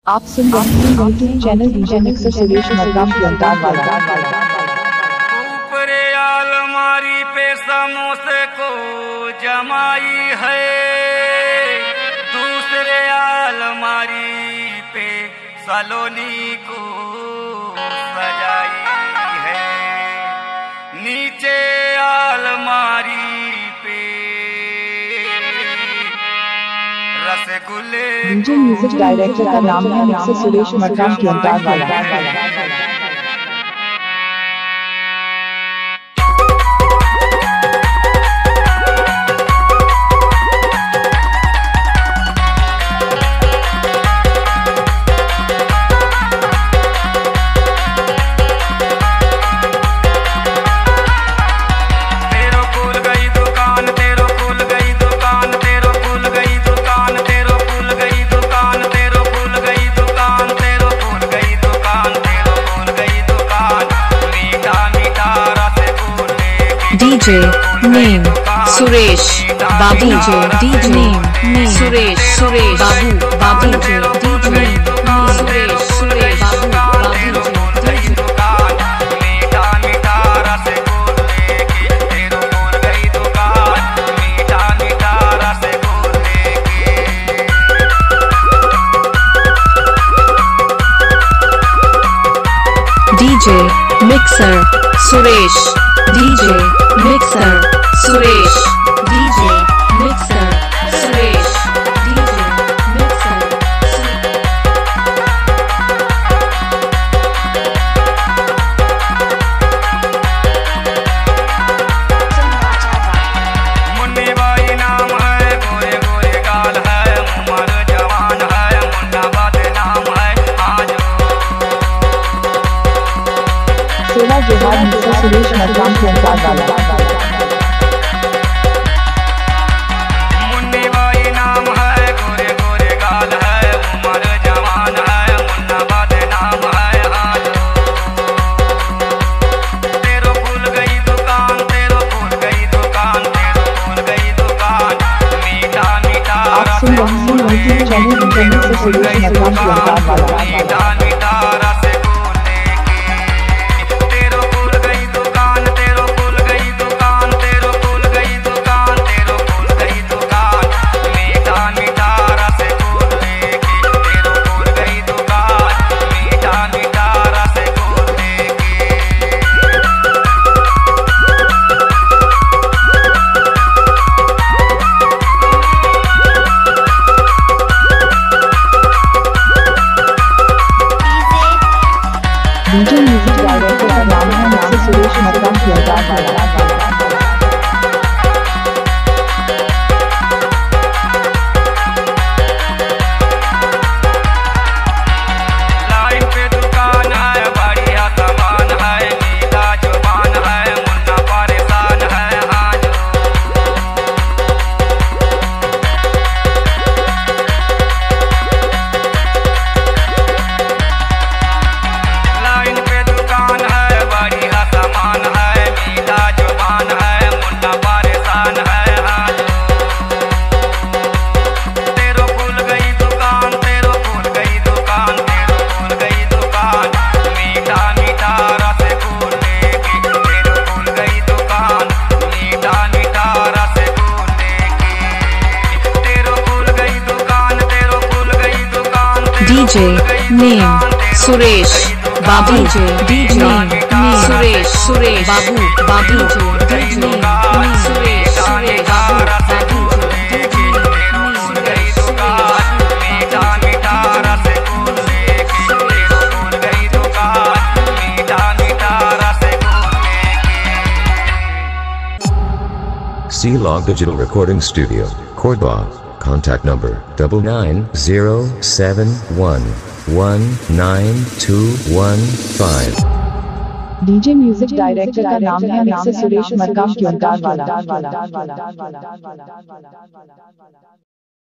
आप सुन रहे हैं YouTube channel DJ mixer Suresh Markam की अंदाज वाला। ऊपर अलमारी पे समोसे को जमाई है, दूसरे अलमारी पे सलोनी को सजाई है, नीचे अलमारी पे रसगुल्ले। डीजे म्यूजिक डायरेक्टर का नाम है मिक्सर सुरेश मरकम की अंदाज वाला। DJ name Suresh Babu DJ name Suresh Babu DJ name Suresh Babu DJ mixer Suresh DJ mixer Suresh DJ mixer Suresh DJ mixer Munni Bai नाम है, गोरे गोरे गाल है, उमर जवान है, मुन्ना बात नाम है। आज सेवा जोहार मिक्सर सुरेश मरकम की अंदाज वाला। मुन्नी बाई नाम है, गोरे गोरे गाल है, उमर जवान है, मुन्ना बात नाम है। आज तेरो खुल गई दुकान, तेरो खुल गई दुकान, तेरो खुल गई दुकान, मीठा मीठा आप सुन रहे हैं YouTube channel DJ mixer Suresh Markam की अंदाज वाला। मीठा मीठा रसगुल्ले की। तेरो खुल गई दुकान, तेरो खुल गई दुकान, तेरो खुल गई दुकान, तेरो खुल गई दुकान, मीठा मीठा रसगुल्ले की। तेरो खुल गई दुकान, मीठा मीठा रसगुल्ले की। डीजे म्यूजिक डायरेक्टर का नाम है मिक्सर सुरेश मरकम की अंदाज वाला। लाइन पे दुकान है, बढ़िया सामान है, मीठा जुबान है, मुन्ना परेशान है। आज लाइन पे दुकान है, बढ़िया सामान है, मीठा जुबान है, मुन्ना परेशान है। आज तेरो खुल गई दुकान, तेरो खुल गई दुकान, तेरो खुल गई दुकान, मीठा मीठा रसगुल्ले की। तेरो खुल गई दुकान, मीठा मीठा रसगुल्ले की। तेरो खुल गई दुकान, तेरो खुल गई दुकान, DJ name Suresh Babu DJ name Suresh Babu DJ name Suresh Babu रसगुल्ले की। तेरो खुल गई दुकान, मीठा मीठा रसगुल्ले की। तेरो खुल गई दुकान, मीठा मीठा रसगुल्ले की। C-Log Digital Recording Studio, Cordoba. Contact number 9907119215. DJ music director का नाम है मिक्सर सुरेश मरकम की अंदाज वाला।